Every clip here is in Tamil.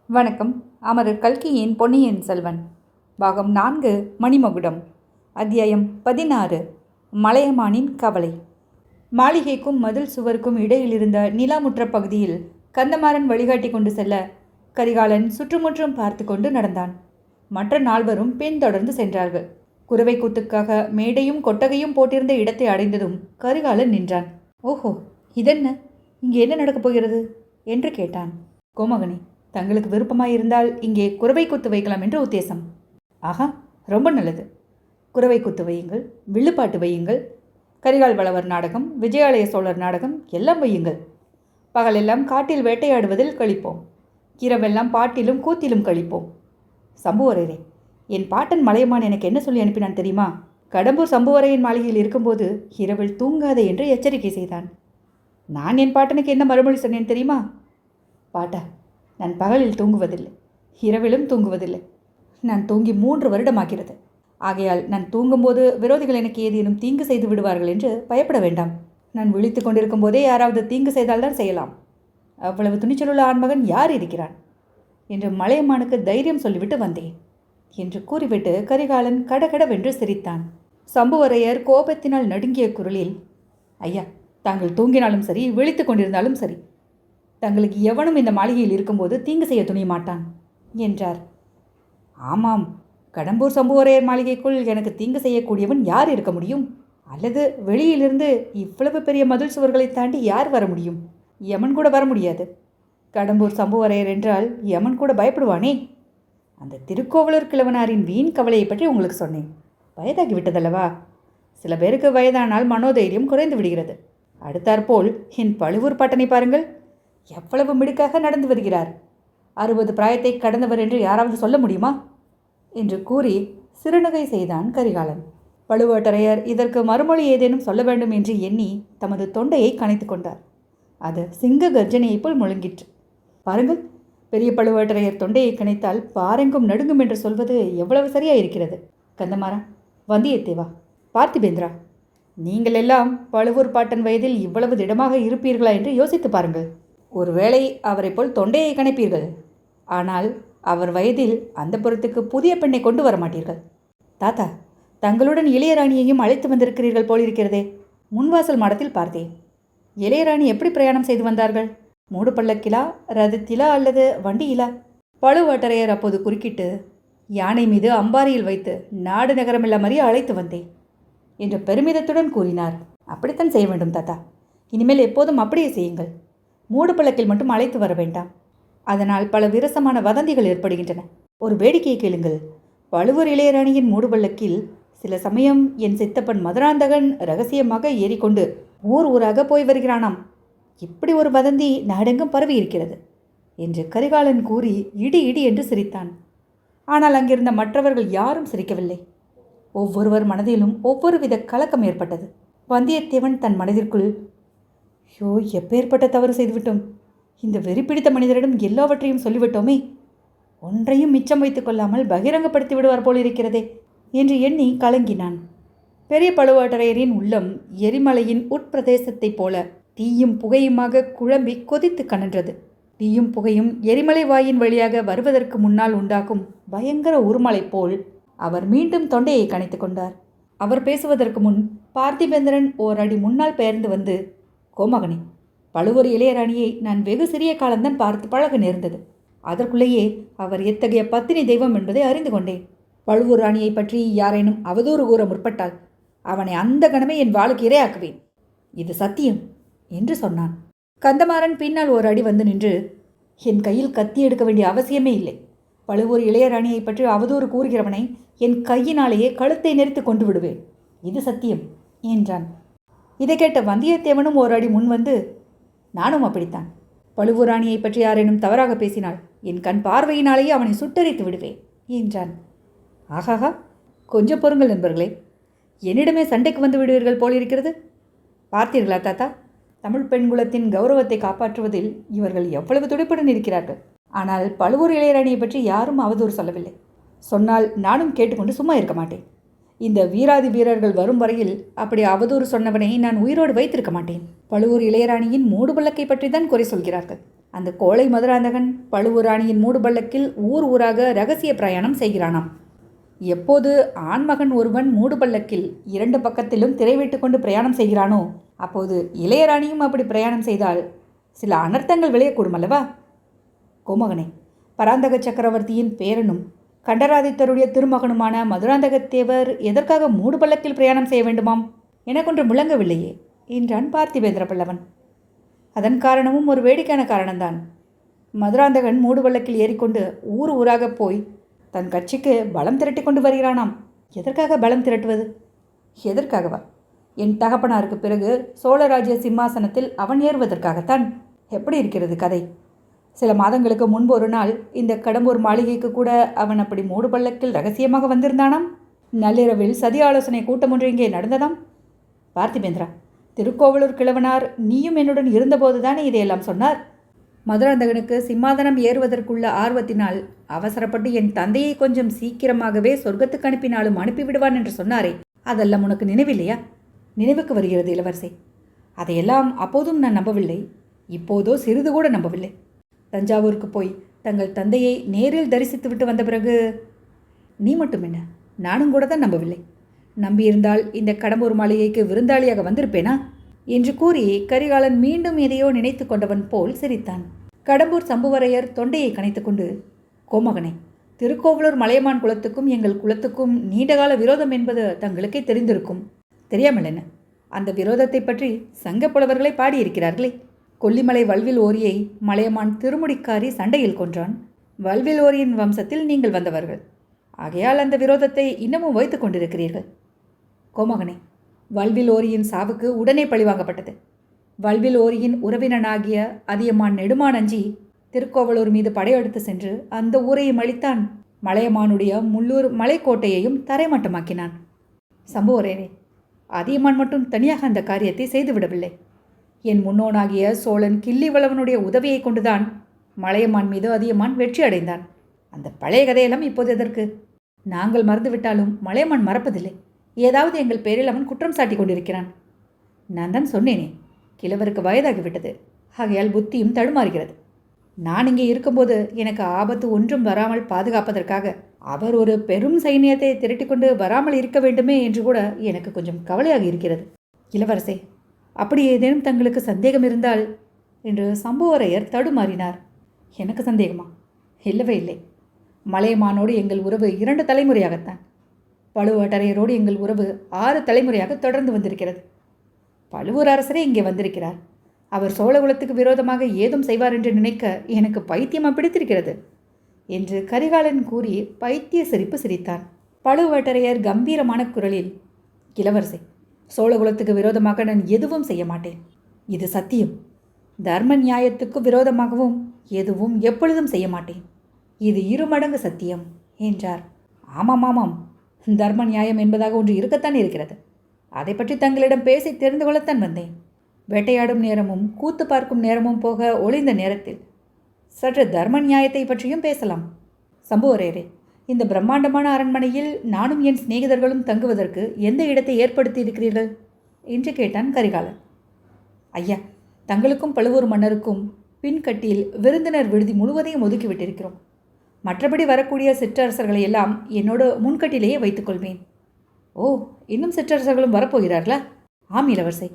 வணக்கம். அமரர் கல்கியின் பொன்னியின் செல்வன் பாகம் 4 மணிமகுடம் அத்தியாயம் 16 மலையமானின் கவலை. மாளிகைக்கும் மதில் சுவருக்கும் இடையில் இருந்த நிலாமுற்ற பகுதியில் கந்தமாறன் வழிகாட்டி கொண்டு செல்ல கரிகாலன் சுற்றுமுற்றும் பார்த்து கொண்டு நடந்தான். மற்ற நால்வரும் பின்தொடர்ந்து சென்றார்கள். குரவை கூத்துக்காக மேடையும் கொட்டகையும் போட்டிருந்த இடத்தை அடைந்ததும் கரிகாலன் நின்றான். ஓஹோ, இதென்ன, இங்கே என்ன நடக்கப் போகிறது என்று கேட்டான். கோமகனே, தங்களுக்கு விருப்பமாயிருந்தால் இங்கே குரவை குத்து வைக்கலாம் என்று உத்தேசம். ஆஹா, ரொம்ப நல்லது. குரவை குத்து வையுங்கள், வில்லுப்பாட்டு வையுங்கள், கரிகால் வளவர் நாடகம், விஜயாலய சோழர் நாடகம் எல்லாம் வையுங்கள். பகலெல்லாம் காட்டில் வேட்டையாடுவதில் கழிப்போம், இரவெல்லாம் பாட்டிலும் கூத்திலும் கழிப்போம். சம்புவரையரே, என் பாட்டன் மலையமான் எனக்கு என்ன சொல்லி அனுப்பினான் தெரியுமா? கடம்பூர் சம்புவரையன் மாளிகையில் இருக்கும்போது இரவில் தூங்காதே என்று எச்சரிக்கை செய்தான். நான் என் பாட்டனுக்கு என்ன மறுமொழி சொன்னேன் தெரியுமா? பாட்டா, நான் பகலில் தூங்குவதில்லை, இரவிலும் தூங்குவதில்லை. நான் தூங்கி 3 வருடமாகிறது. ஆகையால் நான் தூங்கும்போது விரோதிகள் எனக்கு ஏதேனும் தீங்கு செய்து விடுவார்கள் என்று பயப்பட வேண்டாம். நான் விழித்து கொண்டிருக்கும் போதே யாராவது தீங்கு செய்தால்தான் செய்யலாம். அவ்வளவு துணிச்சலுள்ள ஆண்மகன் யார் இருக்கிறான் என்று மலையமானுக்கு தைரியம் சொல்லிவிட்டு வந்தேன் என்று கூறிவிட்டு கரிகாலன் கடகடவென்று சிரித்தான். சம்புவரையர் கோபத்தினால் நடுங்கிய குரலில், ஐயா, தாங்கள் தூங்கினாலும் சரி, விழித்து கொண்டிருந்தாலும் சரி, தங்களுக்கு எவனும் இந்த மாளிகையில் இருக்கும்போது தீங்கு செய்ய துணிய மாட்டான் என்றார். ஆமாம், கடம்பூர் சம்புவரையர் மாளிகைக்குள் எனக்கு தீங்கு செய்யக்கூடியவன் யார் இருக்க முடியும்? அல்லது வெளியிலிருந்து இவ்வளவு பெரிய மதில் சுவர்களை தாண்டி யார் வர முடியும்? யமன் கூட வர முடியாது. கடம்பூர் சம்புவரையர் என்றால் யமன் கூட பயப்படுவானே. அந்த திருக்கோவலூர் கிழவனாரின் வீண் கவலையை பற்றி உங்களுக்கு சொன்னேன். வயதாகிவிட்டதல்லவா? சில பேருக்கு வயதானால் மனோதைரியம் குறைந்து விடுகிறது. அடுத்தாற்போல் என் பழுவூர் பாட்டனை பாருங்கள், எவ்வளவு மிடுக்காக நடந்து வருகிறார். 60 பிராயத்தை கடந்தவர் என்று யாராவது சொல்ல முடியுமா என்று கூறி சிறுநகை செய்தான் கரிகாலன். பழுவேட்டரையர் இதற்கு மறுமொழி ஏதேனும் சொல்ல வேண்டும் என்று எண்ணி தமது தொண்டையை கனைத்து கொண்டார். அது சிங்க கர்ஜனையைப் போல் முழங்கிற்று. பாருங்கள், பெரிய பழுவேட்டரையர் தொண்டையை கனைத்தால் பாரெங்கும் நடுங்கும் என்று சொல்வது எவ்வளவு சரியாயிருக்கிறது. கந்தமாறா, வந்தியத்தேவா, பார்த்திபேந்திரா, நீங்கள் எல்லாம் பழுவூர் பாட்டன் வயதில் இவ்வளவு திடமாக இருப்பீர்களா என்று யோசித்து பாருங்கள். ஒருவேளை அவரை போல் தொண்டையை கணைப்பீர்கள். ஆனால் அவர் வயதில் அந்த புறத்துக்கு புதிய பெண்ணை கொண்டு வர மாட்டீர்கள். தாத்தா, தங்களுடன் இளையராணியையும் அழைத்து வந்திருக்கிறீர்கள் போலிருக்கிறதே. முன்வாசல் மாடத்தில் பார்த்தேன். இளையராணி எப்படி பிரயாணம் செய்து வந்தார்கள்? மூடு பல்லக்கிலா, ரதத்திலா அல்லது வண்டியிலா? பழுவேட்டரையர் அப்போது குறுக்கிட்டு, யானை மீது அம்பாரியில் வைத்து நாடு நகரமெல்லாம் அறிய அழைத்து வந்தேன் என்று பெருமிதத்துடன் கூறினார். அப்படித்தான் செய்ய வேண்டும் தாத்தா. இனிமேல் எப்போதும் அப்படியே செய்யுங்கள். மூடு பல்லக்கில் மட்டும் அழைத்து வர வேண்டாம். அதனால் பல விரசமான வதந்திகள் ஏற்படுகின்றன. ஒரு வேடிக்கையை கேளுங்கள். பழுவூர் இளையராணியின் மூடு பல்லக்கில் சில சமயம் என் சித்தப்பன் மதுராந்தகன் ரகசியமாக ஏறிக்கொண்டு ஊர் ஊராக போய் வருகிறானாம். இப்படி ஒரு வதந்தி நாடெங்கும் பரவி இருக்கிறது என்று கரிகாலன் கூறி இடி இடி என்று சிரித்தான். ஆனால் அங்கிருந்த மற்றவர்கள் யாரும் சிரிக்கவில்லை. ஒவ்வொருவர் மனதிலும் ஒவ்வொரு வித கலக்கம் ஏற்பட்டது. வந்தியத்தேவன் தன் மனதிற்குள், ஐயோ, எப்பேற்பட்ட தவறு செய்துவிட்டோம். இந்த வெறி பிடித்த மனிதரிடம் எல்லாவற்றையும் சொல்லிவிட்டோமே. ஒன்றையும் மிச்சம் வைத்துக் கொள்ளாமல் பகிரங்கப்படுத்தி விடுவார் போலிருக்கிறதே என்று எண்ணி கலங்கினான். பெரிய பழுவேட்டரையரின் உள்ளம் எரிமலையின் உட்பிரதேசத்தைப் போல தீயும் புகையுமாக குழம்பி கொதித்து கனன்றது. தீயும் புகையும் எரிமலை வாயின் வழியாக வருவதற்கு முன்னால் உண்டாகும் பயங்கர உருமலை போல் அவர் மீண்டும் தொண்டையை கனைத்து கொண்டார். அவர் பேசுவதற்கு முன் பார்த்திபேந்திரன் ஓரடி முன்னால் பெயர்ந்து வந்து, கோமகனே, பழுவூர் இளையராணியை நான் வெகு சிறிய காலம்தான் பார்த்து பழக நேர்ந்தது. அதற்குள்ளேயே அவர் எத்தகைய பத்தினி தெய்வம் என்பதை அறிந்து கொண்டேன். பழுவூர் ராணியை பற்றி யாரேனும் அவதூறு கூற முற்பட்டால் அவனை அந்த கணமே என் வாளுக்கு இரையாக்குவேன். இது சத்தியம் என்று சொன்னான். கந்தமாறன் பின்னால் ஒரு அடி வந்து நின்று, என் கையில் கத்தி எடுக்க வேண்டிய அவசியமே இல்லை. பழுவூர் இளையராணியை பற்றி அவதூறு கூறுகிறவனை என் கையினாலேயே கழுத்தை நெரித்து கொண்டு விடுவேன். இது சத்தியம் என்றான். இதை கேட்ட வந்தியத்தேவனும் ஒரு அடி முன் வந்து, நானும் அப்படித்தான். பழுவூர் ராணியை பற்றி யாரேனும் தவறாக பேசினால் என் கண் பார்வையினாலேயே அவனை சுட்டரித்து விடுவேன் என்றான். ஆஹாஹா, கொஞ்சம் பொறுங்கள் நண்பர்களே, என்னிடமே சண்டைக்கு வந்து விடுவீர்கள் போலிருக்கிறது. பார்த்தீர்களா தாத்தா, தமிழ் பெண் குலத்தின் கௌரவத்தை காப்பாற்றுவதில் இவர்கள் எவ்வளவு துடிப்புடன் இருக்கிறார்கள். ஆனால் பழுவூர் இளையராணியை பற்றி யாரும் அவதூறு சொல்லவில்லை. சொன்னால் நானும் கேட்டுக்கொண்டு சும்மா இருக்க மாட்டேன். இந்த வீராதி வீரர்கள் வரும் வரையில் அப்படி அவதூறு சொன்னவனை நான் உயிரோடு வைத்திருக்க மாட்டேன். பழுவூர் இளையராணியின் மூடு பல்லக்கை பற்றி தான் குறை சொல்கிறார்கள். அந்த கோழை மதுராந்தகன் பழுவூராணியின் மூடுபள்ளக்கில் ஊர் ஊராக ரகசிய பிரயாணம் செய்கிறானாம். எப்போது ஆண்மகன் ஒருவன் மூடுபள்ளக்கில் 2 பக்கத்திலும் திரை வைத்து கொண்டு பிரயாணம் செய்கிறானோ அப்போது இளையராணியும் அப்படி பிரயாணம் செய்தால் சில அனர்த்தங்கள் விளையக்கூடும் அல்லவா? கோமகனே, பராந்தக சக்கரவர்த்தியின் பேரனும் கண்டராதித்தருடைய திருமகனுமான மதுராந்தகத்தேவர் எதற்காக மூடுபள்ளக்கில் பிரயாணம் செய்ய வேண்டுமாம்? எனக்கொன்று முழங்கவில்லையே என்றான் பார்த்திபேந்திர பல்லவன். அதன் காரணமும் ஒரு வேடிக்கையான காரணம்தான். மதுராந்தகன் மூடுபள்ளக்கில் ஏறிக்கொண்டு ஊர் ஊராக போய் தன் கட்சிக்கு பலம் திரட்டி கொண்டு வருகிறானாம். எதற்காக பலம் திரட்டுவது? எதற்காகவா? என் தகப்பனாருக்கு பிறகு சோழராஜ்ய சிம்மாசனத்தில் அவன் ஏறுவதற்காகத்தான். எப்படி இருக்கிறது கதை? சில மாதங்களுக்கு முன்பு ஒரு நாள் இந்த கடம்பூர் மாளிகைக்கு கூட அவன் அப்படி மூடுபள்ளக்கில் ரகசியமாக வந்திருந்தானாம். நள்ளிரவில் சதி ஆலோசனை கூட்டம் ஒன்று இங்கே நடந்ததாம். பார்த்திபேந்திரா, திருக்கோவலூர் கிழவனார் நீயும் என்னுடன் இருந்தபோதுதானே இதையெல்லாம் சொன்னார். மதுராந்தகனுக்கு சிம்மாதனம் ஏறுவதற்குள்ள ஆர்வத்தினால் அவசரப்பட்டு என் தந்தையை கொஞ்சம் சீக்கிரமாகவே சொர்க்கத்துக்கு அனுப்பினாலும் அனுப்பிவிடுவான் என்று சொன்னாரே, அதெல்லாம் உனக்கு நினைவில்லையா? நினைவுக்கு வருகிறது இளவரசே. அதையெல்லாம் அப்போதும் நான் நம்பவில்லை, இப்போதோ சிறிது கூட நம்பவில்லை. தஞ்சாவூருக்கு போய் தங்கள் தந்தையை நேரில் தரிசித்து விட்டு வந்த பிறகு நீ மட்டும் என்ன, நானும் கூட தான் நம்பவில்லை. நம்பியிருந்தால் இந்த கடம்பூர் மாளிகைக்கு விருந்தாளியாக வந்திருப்பேனா என்று கூறி கரிகாலன் மீண்டும் எதையோ நினைத்து கொண்டவன் போல் சிரித்தான். கடம்பூர் சம்புவரையர் தொண்டையை கனைத்துக்கொண்டு, கோமகனே, திருக்கோவலூர் மலையமான் குலத்துக்கும் எங்கள் குலத்துக்கும் நீண்டகால விரோதம் என்பது தங்களுக்கே தெரிந்திருக்கும். தெரியாமல் என்ன? அந்த விரோதத்தை பற்றி சங்க புலவர்களை பாடியிருக்கிறார்களே. கொல்லிமலை வல்வில் ஓரியை மலையமான் திருமுடிக்காரி சண்டையில் கொன்றான். வல்வில் ஓரியின் வம்சத்தில் நீங்கள் வந்தவர்கள். ஆகையால் அந்த விரோதத்தை இன்னமும் வைத்து கொண்டிருக்கிறீர்கள். கோமகனே, வல்வில் ஓரியின் சாவுக்கு உடனே பழிவாங்கப்பட்டது. வல்வில் ஓரியின் உறவினனாகிய அதியமான் நெடுமானஞ்சி திருக்கோவலூர் மீது படையெடுத்து சென்று அந்த ஊரையும் அழித்தான். மலையமானுடைய முள்ளூர் மலைக்கோட்டையையும் தரைமட்டமாக்கினான். சம்புவரையரே, அதியமான் மட்டும் தனியாக அந்த காரியத்தை செய்துவிடவில்லை. என் முன்னோனாகிய சோழன் கிள்ளிவளவனுடைய உதவியை கொண்டுதான் மலையமான் மீது அதியமான் வெற்றி அடைந்தான். அந்த பழைய கதையெல்லாம் இப்போது எதற்கு? நாங்கள் மறந்துவிட்டாலும் மலையமான் மறப்பதில்லை. ஏதாவது எங்கள் பேரில் அவன் குற்றம் சாட்டி கொண்டிருக்கிறான். நான் தான் சொன்னேனே, கிழவருக்கு வயதாகிவிட்டது, ஆகையால் புத்தியும் தடுமாறுகிறது. நான் இங்கே இருக்கும்போது எனக்கு ஆபத்து ஒன்றும் வராமல் பாதுகாப்பதற்காக அவர் ஒரு பெரும் சைன்யத்தை திரட்டி கொண்டு வராமல் இருக்க வேண்டுமே என்று கூட எனக்கு கொஞ்சம் கவலையாக இருக்கிறது. இளவரசே, அப்படி ஏதேனும் தங்களுக்கு சந்தேகம் இருந்தால் என்று சம்புவரையர் தடுமாறினார். எனக்கு சந்தேகமா? இல்லவே இல்லை. மலையமானோடு எங்கள் உறவு 2 தலைமுறையாகத்தான். பழுவேட்டரையரோடு எங்கள் உறவு 6 தலைமுறையாக தொடர்ந்து வந்திருக்கிறது. பழுவூர் அரசரே இங்கே வந்திருக்கிறார். அவர் சோழகுலத்துக்கு விரோதமாக ஏதும் செய்வார் என்று நினைக்க எனக்கு பைத்தியம் பிடித்திருக்கிறது என்று கரிகாலன் கூறி பைத்திய சிரிப்பு சிரித்தான். பழுவேட்டரையர் கம்பீரமான குரலில், இளவரசே, சோழகுலத்துக்கு விரோதமாக நான் எதுவும் செய்ய மாட்டேன். இது சத்தியம். தர்ம நியாயத்துக்கு விரோதமாகவும் எதுவும் எப்பொழுதும் செய்ய மாட்டேன். இது 2 மடங்கு சத்தியம் என்றார். ஆமாம் ஆமாம், தர்ம நியாயம் என்பதாக ஒன்று இருக்கத்தான் இருக்கிறது. அதை பற்றி தங்களிடம் பேசி தெரிந்து கொள்ளத்தான் வந்தேன். வேட்டையாடும் நேரமும் கூத்து பார்க்கும் நேரமும் போக ஒளிந்த நேரத்தில் சற்று தர்ம நியாயத்தை பற்றியும் பேசலாம். சம்புவரையரே, இந்த பிரம்மாண்டமான அரண்மனையில் நானும் என் சிநேகிதர்களும் தங்குவதற்கு எந்த இடத்தை ஏற்படுத்தி இருக்கிறீர்கள் என்று கேட்டான் கரிகாலன். ஐயா, தங்களுக்கும் பழுவூர் மன்னருக்கும் பின்கட்டியில் விருந்தினர் விடுதி முழுவதையும் ஒதுக்கிவிட்டிருக்கிறோம். மற்றபடி வரக்கூடிய சிற்றரசர்களை எல்லாம் என்னோடு முன்கட்டிலேயே வைத்துக்கொள்வேன். ஓ, இன்னும் சிற்றரசர்களும் வரப்போகிறார்களா? ஆம் இளவரசை,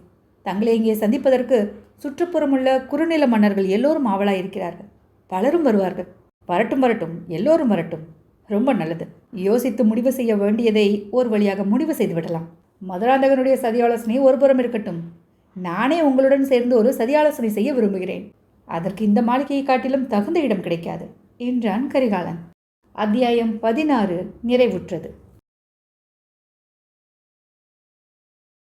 தங்களை இங்கே சந்திப்பதற்கு சுற்றுப்புறமுள்ள குறுநில மன்னர்கள் எல்லோரும் ஆவலாயிருக்கிறார்கள். பலரும் வருவார்கள். வரட்டும் வரட்டும், எல்லோரும் வரட்டும். ரொம்ப நல்லது. யோசித்து முடிவு செய்ய வேண்டியதை ஒரு வழியாக முடிவு செய்துவிடலாம். மதுராந்தகனுடைய சதியாலோசனை ஒருபுறம் இருக்கட்டும். நானே உங்களுடன் சேர்ந்து ஒரு சதியாலோசனை செய்ய விரும்புகிறேன். அதற்கு இந்த மாளிகையை காட்டிலும் தகுந்த இடம் கிடைக்காது என்றான் கரிகாலன். அத்தியாயம் 16 நிறைவுற்றது.